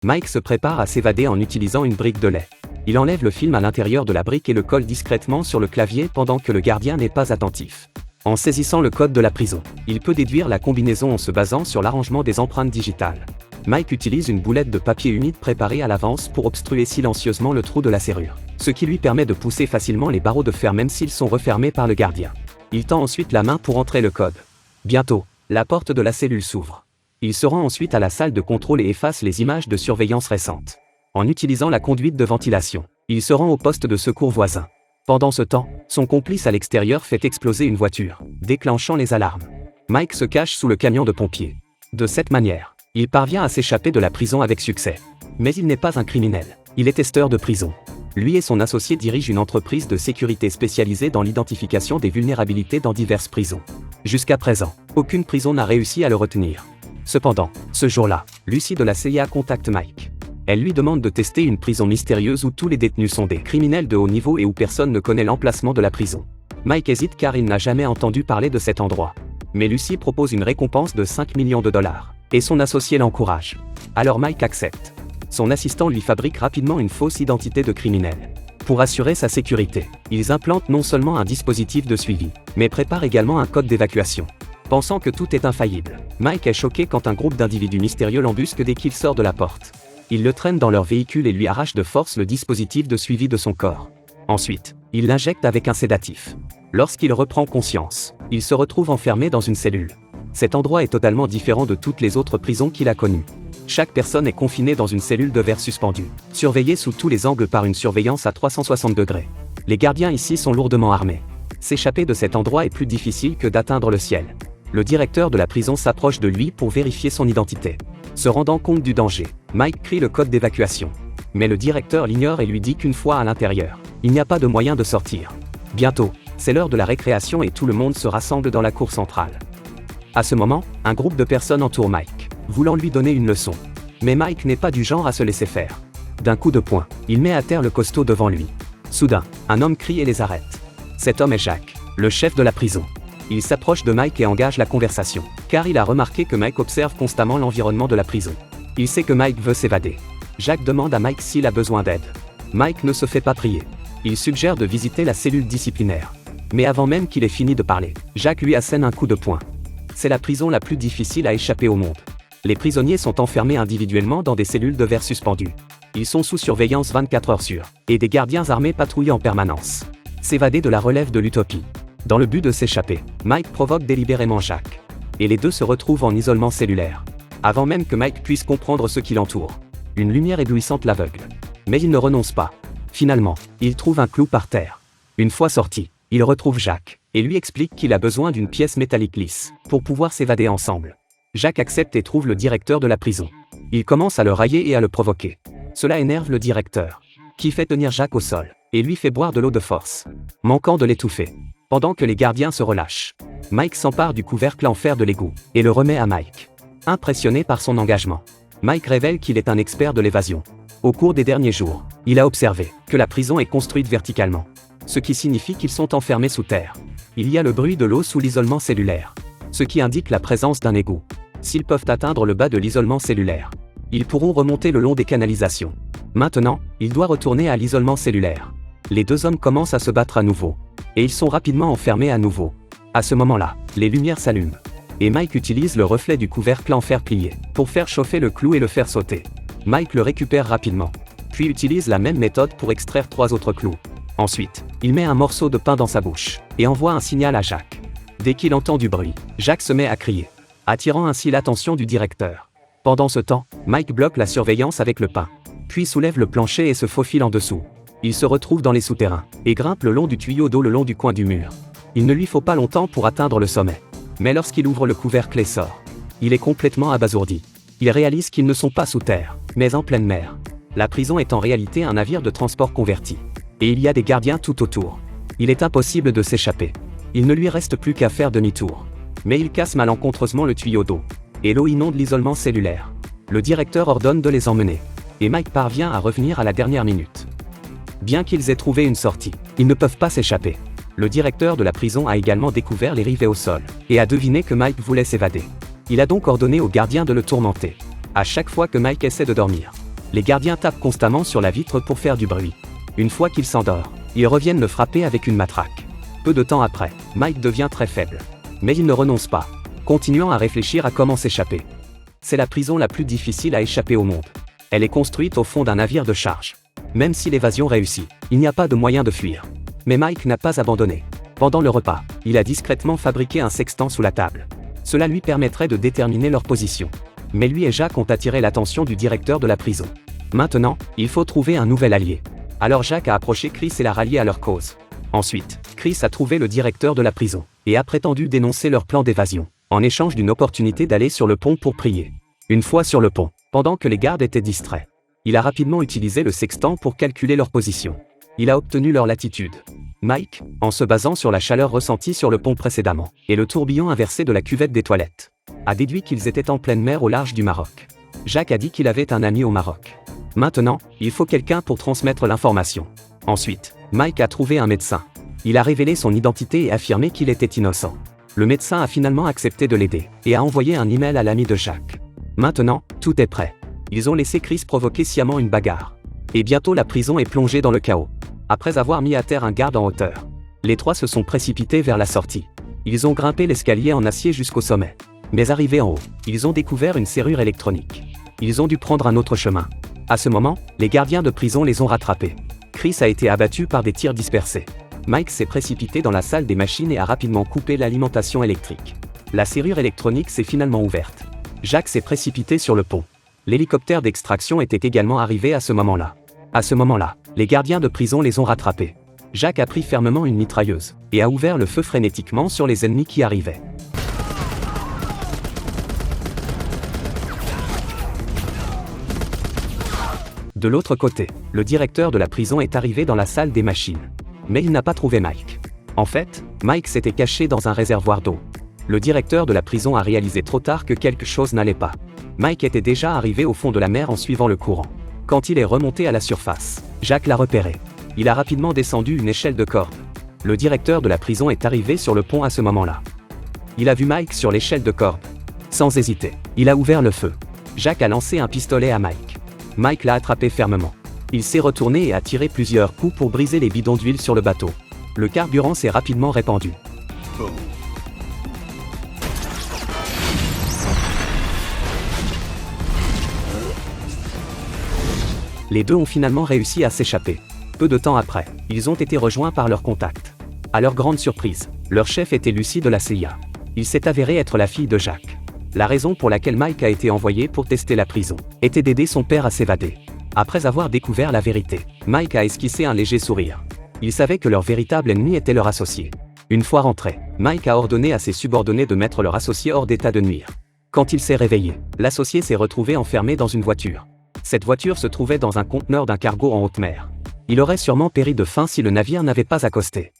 Mike se prépare à s'évader en utilisant une brique de lait. Il enlève le film à l'intérieur de la brique et le colle discrètement sur le clavier pendant que le gardien n'est pas attentif. En saisissant le code de la prison, il peut déduire la combinaison en se basant sur l'arrangement des empreintes digitales. Mike utilise une boulette de papier humide préparée à l'avance pour obstruer silencieusement le trou de la serrure, ce qui lui permet de pousser facilement les barreaux de fer même s'ils sont refermés par le gardien. Il tend ensuite la main pour entrer le code. Bientôt, la porte de la cellule s'ouvre. Il se rend ensuite à la salle de contrôle et efface les images de surveillance récentes. En utilisant la conduite de ventilation, il se rend au poste de secours voisin. Pendant ce temps, son complice à l'extérieur fait exploser une voiture, déclenchant les alarmes. Mike se cache sous le camion de pompiers. De cette manière, il parvient à s'échapper de la prison avec succès. Mais il n'est pas un criminel, il est testeur de prison. Lui et son associé dirigent une entreprise de sécurité spécialisée dans l'identification des vulnérabilités dans diverses prisons. Jusqu'à présent, aucune prison n'a réussi à le retenir. Cependant, ce jour-là, Lucy de la CIA contacte Mike. Elle lui demande de tester une prison mystérieuse où tous les détenus sont des criminels de haut niveau et où personne ne connaît l'emplacement de la prison. Mike hésite car il n'a jamais entendu parler de cet endroit. Mais Lucy propose une récompense de 5 millions de dollars, et son associé l'encourage. Alors Mike accepte. Son assistant lui fabrique rapidement une fausse identité de criminel. Pour assurer sa sécurité, ils implantent non seulement un dispositif de suivi, mais préparent également un code d'évacuation. Pensant que tout est infaillible, Mike est choqué quand un groupe d'individus mystérieux l'embusque dès qu'il sort de la porte. Ils le traînent dans leur véhicule et lui arrachent de force le dispositif de suivi de son corps. Ensuite, ils l'injectent avec un sédatif. Lorsqu'il reprend conscience, il se retrouve enfermé dans une cellule. Cet endroit est totalement différent de toutes les autres prisons qu'il a connues. Chaque personne est confinée dans une cellule de verre suspendue, surveillée sous tous les angles par une surveillance à 360 degrés. Les gardiens ici sont lourdement armés. S'échapper de cet endroit est plus difficile que d'atteindre le ciel. Le directeur de la prison s'approche de lui pour vérifier son identité. Se rendant compte du danger, Mike crie le code d'évacuation. Mais le directeur l'ignore et lui dit qu'une fois à l'intérieur, il n'y a pas de moyen de sortir. Bientôt, c'est l'heure de la récréation et tout le monde se rassemble dans la cour centrale. À ce moment, un groupe de personnes entoure Mike, voulant lui donner une leçon. Mais Mike n'est pas du genre à se laisser faire. D'un coup de poing, il met à terre le costaud devant lui. Soudain, un homme crie et les arrête. Cet homme est Jack, le chef de la prison. Il s'approche de Mike et engage la conversation, car il a remarqué que Mike observe constamment l'environnement de la prison. Il sait que Mike veut s'évader. Jack demande à Mike s'il a besoin d'aide. Mike ne se fait pas prier. Il suggère de visiter la cellule disciplinaire. Mais avant même qu'il ait fini de parler, Jack lui assène un coup de poing. C'est la prison la plus difficile à échapper au monde. Les prisonniers sont enfermés individuellement dans des cellules de verre suspendues. Ils sont sous surveillance 24 heures sur, et des gardiens armés patrouillent en permanence. S'évader de la relève de l'utopie. Dans le but de s'échapper, Mike provoque délibérément Jack. Et les deux se retrouvent en isolement cellulaire. Avant même que Mike puisse comprendre ce qui l'entoure. Une lumière éblouissante l'aveugle. Mais il ne renonce pas. Finalement, il trouve un clou par terre. Une fois sorti, il retrouve Jack, et lui explique qu'il a besoin d'une pièce métallique lisse, pour pouvoir s'évader ensemble. Jack accepte et trouve le directeur de la prison. Il commence à le railler et à le provoquer. Cela énerve le directeur, qui fait tenir Jack au sol, et lui fait boire de l'eau de force, manquant de l'étouffer. Pendant que les gardiens se relâchent, Mike s'empare du couvercle en fer de l'égout, et le remet à Mike. Impressionné par son engagement, Mike révèle qu'il est un expert de l'évasion. Au cours des derniers jours, il a observé que la prison est construite verticalement, ce qui signifie qu'ils sont enfermés sous terre. Il y a le bruit de l'eau sous l'isolement cellulaire, ce qui indique la présence d'un égout. S'ils peuvent atteindre le bas de l'isolement cellulaire, ils pourront remonter le long des canalisations. Maintenant, il doit retourner à l'isolement cellulaire. Les deux hommes commencent à se battre à nouveau, et ils sont rapidement enfermés à nouveau. À ce moment-là, les lumières s'allument, et Mike utilise le reflet du couvercle en fer plié pour faire chauffer le clou et le faire sauter. Mike le récupère rapidement, puis utilise la même méthode pour extraire 3 autres clous. Ensuite, il met un morceau de pain dans sa bouche, et envoie un signal à Jack. Dès qu'il entend du bruit, Jack se met à crier, attirant ainsi l'attention du directeur. Pendant ce temps, Mike bloque la surveillance avec le pain, puis soulève le plancher et se faufile en dessous. Il se retrouve dans les souterrains, et grimpe le long du tuyau d'eau le long du coin du mur. Il ne lui faut pas longtemps pour atteindre le sommet. Mais lorsqu'il ouvre le couvercle et sort, il est complètement abasourdi. Il réalise qu'ils ne sont pas sous terre, mais en pleine mer. La prison est en réalité un navire de transport converti. Et il y a des gardiens tout autour. Il est impossible de s'échapper. Il ne lui reste plus qu'à faire demi-tour. Mais il casse malencontreusement le tuyau d'eau. Et l'eau inonde l'isolement cellulaire. Le directeur ordonne de les emmener. Et Mike parvient à revenir à la dernière minute. Bien qu'ils aient trouvé une sortie, ils ne peuvent pas s'échapper. Le directeur de la prison a également découvert les rivets au sol, et a deviné que Mike voulait s'évader. Il a donc ordonné aux gardiens de le tourmenter. À chaque fois que Mike essaie de dormir, Les gardiens tapent constamment sur la vitre pour faire du bruit. Une fois qu'il s'endort, ils reviennent le frapper avec une matraque. Peu de temps après, Mike devient très faible. Mais il ne renonce pas, continuant à réfléchir à comment s'échapper. C'est la prison la plus difficile à échapper au monde. Elle est construite au fond d'un navire de charge. Même si l'évasion réussit, il n'y a pas de moyen de fuir. Mais Mike n'a pas abandonné. Pendant le repas, il a discrètement fabriqué un sextant sous la table. Cela lui permettrait de déterminer leur position. Mais lui et Jack ont attiré l'attention du directeur de la prison. Maintenant, il faut trouver un nouvel allié. Alors Jack a approché Chris et l'a rallié à leur cause. Ensuite, Chris a trouvé le directeur de la prison et a prétendu dénoncer leur plan d'évasion, en échange d'une opportunité d'aller sur le pont pour prier. Une fois sur le pont, pendant que les gardes étaient distraits, il a rapidement utilisé le sextant pour calculer leur position. Il a obtenu leur latitude. Mike, en se basant sur la chaleur ressentie sur le pont précédemment, et le tourbillon inversé de la cuvette des toilettes, a déduit qu'ils étaient en pleine mer au large du Maroc. Jack a dit qu'il avait un ami au Maroc. Maintenant, il faut quelqu'un pour transmettre l'information. Ensuite, Mike a trouvé un médecin. Il a révélé son identité et affirmé qu'il était innocent. Le médecin a finalement accepté de l'aider, et a envoyé un email à l'ami de Jack. Maintenant, tout est prêt. Ils ont laissé Chris provoquer sciemment une bagarre. Et bientôt la prison est plongée dans le chaos. Après avoir mis à terre un garde en hauteur, les trois se sont précipités vers la sortie. Ils ont grimpé l'escalier en acier jusqu'au sommet. Mais arrivés en haut, ils ont découvert une serrure électronique. Ils ont dû prendre un autre chemin. À ce moment, les gardiens de prison les ont rattrapés. Chris a été abattu par des tirs dispersés. Mike s'est précipité dans la salle des machines et a rapidement coupé l'alimentation électrique. La serrure électronique s'est finalement ouverte. Jack s'est précipité sur le pont. L'hélicoptère d'extraction était également arrivé à ce moment-là. À ce moment-là, les gardiens de prison les ont rattrapés. Jack a pris fermement une mitrailleuse et a ouvert le feu frénétiquement sur les ennemis qui arrivaient. De l'autre côté, le directeur de la prison est arrivé dans la salle des machines. Mais il n'a pas trouvé Mike. En fait, Mike s'était caché dans un réservoir d'eau. Le directeur de la prison a réalisé trop tard que quelque chose n'allait pas. Mike était déjà arrivé au fond de la mer en suivant le courant. Quand il est remonté à la surface, Jack l'a repéré. Il a rapidement descendu une échelle de corde. Le directeur de la prison est arrivé sur le pont à ce moment-là. Il a vu Mike sur l'échelle de corde. Sans hésiter, il a ouvert le feu. Jack a lancé un pistolet à Mike. Mike l'a attrapé fermement. Il s'est retourné et a tiré plusieurs coups pour briser les bidons d'huile sur le bateau. Le carburant s'est rapidement répandu. Les deux ont finalement réussi à s'échapper. Peu de temps après, ils ont été rejoints par leurs contacts. À leur grande surprise, leur chef était Lucy de la CIA. Il s'est avéré être la fille de Jack. La raison pour laquelle Mike a été envoyé pour tester la prison était d'aider son père à s'évader. Après avoir découvert la vérité, Mike a esquissé un léger sourire. Il savait que leur véritable ennemi était leur associé. Une fois rentré, Mike a ordonné à ses subordonnés de mettre leur associé hors d'état de nuire. Quand il s'est réveillé, l'associé s'est retrouvé enfermé dans une voiture. Cette voiture se trouvait dans un conteneur d'un cargo en haute mer. Il aurait sûrement péri de faim si le navire n'avait pas accosté.